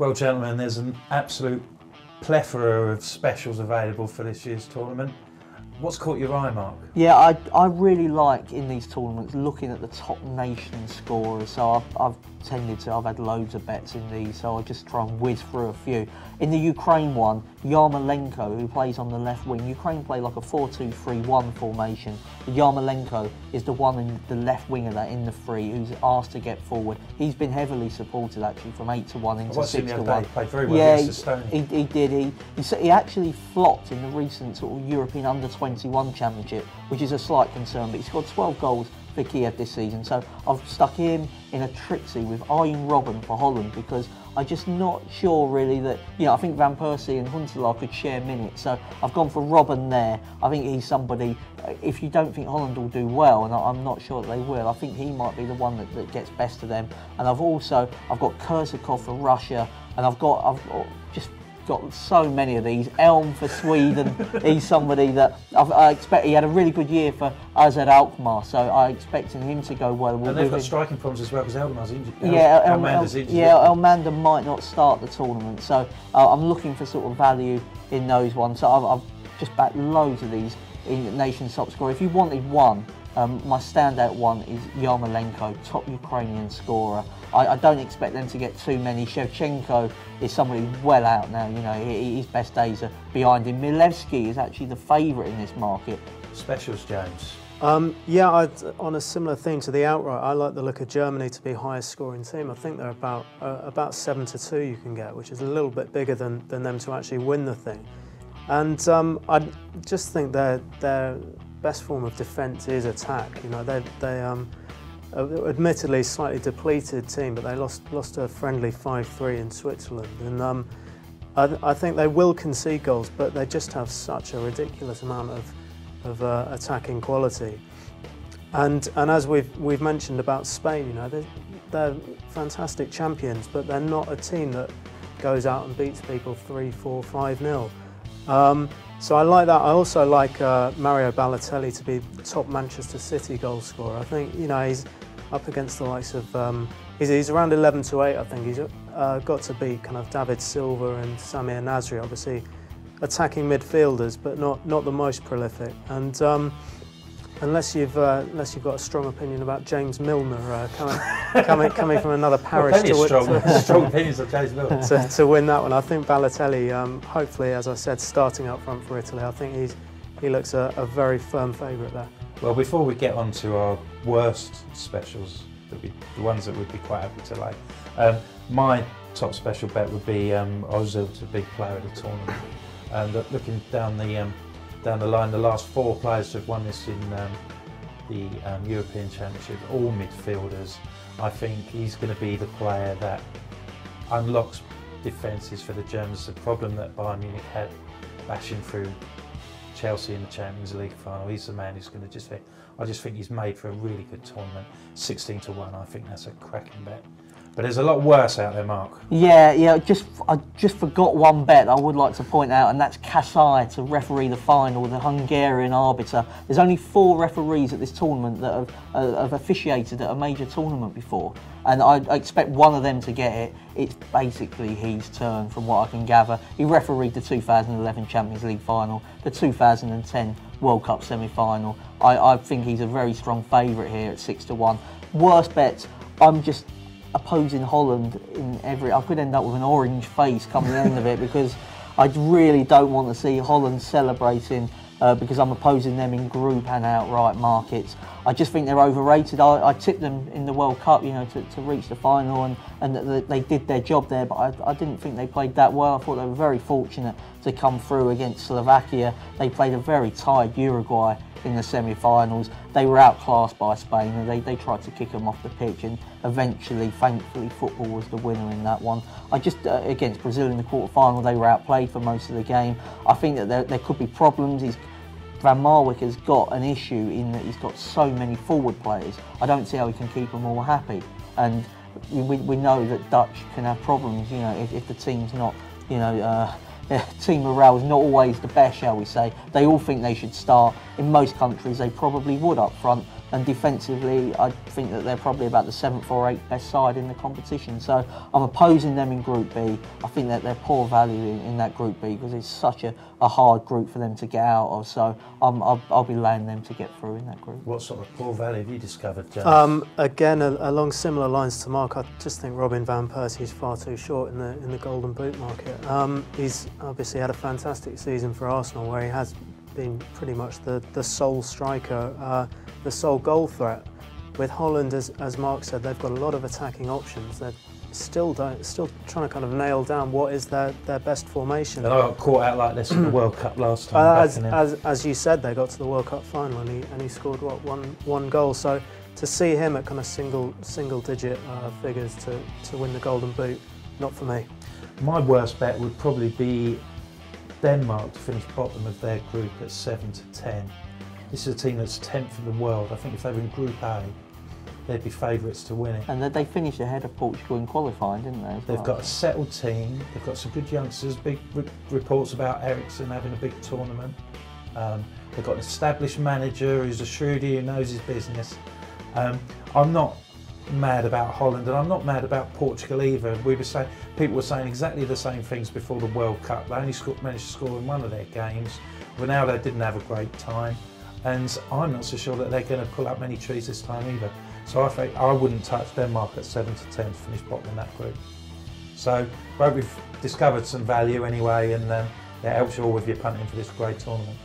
Well, gentlemen, there's an absolute plethora of specials available for this year's tournament. What's caught your eye, Mark? Yeah, I really like in these tournaments looking at the top nation scorers. So I've had loads of bets in these, so I just try and whiz through a few. In the Ukraine one, Yarmolenko, who plays on the left wing, Ukraine play like a 4-2-3-1 formation. Yarmolenko is the one in the left wing of that in the free who's asked to get forward. He's been heavily supported actually from 8-1 into 6-1. He played very well against Estonia. He did. He actually flopped in the recent sort of European Under-21 Championship, which is a slight concern, but he scored 12 goals for Kiev this season. So I've stuck him in a Trixie with Arjen Robben for Holland because I'm just not sure really that, I think Van Persie and Huntelaar could share minutes. So I've gone for Robben there. I think he's somebody, if you don't think Holland will do well, and I'm not sure that they will, I think he might be the one that gets best of them. And I've got Kurzakov for Russia, and I've just got so many of these. Elm for Sweden. He's somebody that I expect. He had a really good year for AZ Alkmaar, so I expecting him to go well. And they've got striking problems as well because Elman's injured. Elmander's injured. Yeah, Elmander might not start the tournament, so I'm looking for sort of value in those ones. So I've just backed loads of these in nation's top scorer. If you wanted one, my standout one is Yarmolenko, top Ukrainian scorer. I don't expect them to get too many. Shevchenko is somebody well out now, his best days are behind him. Milevsky is actually the favourite in this market. Specials, James? Yeah, on a similar theme to the outright, I like the look of Germany to be highest scoring team. I think they're about 7-2 you can get, which is a little bit bigger than them to actually win the thing. And I just think their best form of defence is attack. They admittedly slightly depleted team, but they lost a friendly 5-3 in Switzerland. And I think they will concede goals, but they just have such a ridiculous amount of attacking quality. And as we've mentioned about Spain, they're fantastic champions, but they're not a team that goes out and beats people 3-4, 5-0. So I like that. I also like Mario Balotelli to be top Manchester City goal scorer. I think he's up against the likes of he's around 11-8. I think he's got to beat kind of David Silva and Samir Nasri, obviously attacking midfielders, but not the most prolific. And unless you've got a strong opinion about James Milner coming from another parish strong opinions of James Milner to win that one, I think Balotelli, hopefully, as I said, starting up front for Italy, I think he looks a very firm favourite there. Well, before we get on to our worst specials, the ones that we'd be quite happy to like, my top special bet would be Ozil's a big player of the tournament. And looking down the line, the last 4 players who have won this in the European Championship, all midfielders. I think he's going to be the player that unlocks defences for the Germans. The problem that Bayern Munich had bashing through Chelsea in the Champions League final. He's the man who's going to I just think he's made for a really good tournament. 16-1, I think that's a cracking bet. But there's a lot worse out there, Mark. Yeah. I just forgot one bet I would like to point out, and that's Kasai to referee the final, the Hungarian arbiter. There's only 4 referees at this tournament that have officiated at a major tournament before, and I expect one of them to get it. It's basically his turn, from what I can gather. He refereed the 2011 Champions League final, the 2010 World Cup semi-final. I think he's a very strong favourite here at 6-1. Worst bets, I'm just opposing Holland in I could end up with an orange face come the end of it, because I really don't want to see Holland celebrating because I'm opposing them in group and outright markets. I just think they're overrated. I tipped them in the World Cup, to reach the final, and they did their job there, but I didn't think they played that well. I thought they were very fortunate to come through against Slovakia. They played a very tired Uruguay in the semi-finals. They were outclassed by Spain, and they tried to kick them off the pitch, and eventually, thankfully, football was the winner in that one. Against Brazil in the quarter-final, they were outplayed for most of the game. I think that there could be problems. Van Marwijk has got an issue in that he's got so many forward players. I don't see how he can keep them all happy. And we know that Dutch can have problems, if the team's not, team morale is not always the best, shall we say. They all think they should start. In most countries, they probably would up front. and defensively I think that they're probably about the 7th or 8th best side in the competition. So I'm opposing them in Group B. I think that they're poor value in that Group B because it's such a hard group for them to get out of. So I'll be laying them to get through in that group. What sort of poor value have you discovered, James? Again, along similar lines to Mark, I just think Robin van Persie is far too short in the Golden Boot market. He's obviously had a fantastic season for Arsenal, where he has been pretty much the sole striker, the sole goal threat. With Holland, as Mark said, they've got a lot of attacking options. They're still trying to kind of nail down what is their best formation. And I got caught out like this in the World Cup last time. As you said, they got to the World Cup final and he scored what, one goal. So to see him at kind of single digit figures to win the Golden Boot, not for me. My worst bet would probably be Denmark to finish bottom of their group at 7-10. This is a team that's 10th in the world. I think if they were in Group A, they'd be favourites to win it. And they finished ahead of Portugal in qualifying, didn't they? They've got a settled team. They've got some good youngsters. Big reports about Ericsson having a big tournament. They've got an established manager who's a shrewdy, who knows his business. I'm not mad about Holland, and I'm not mad about Portugal either. People were saying exactly the same things before the World Cup. They only managed to score in one of their games. Ronaldo didn't have a great time, and I'm not so sure that they're going to pull up many trees this time either. So I think I wouldn't touch Denmark at 7-10 to finish bottom in that group. So I hope we've discovered some value anyway, and it helps you all with your punting for this great tournament.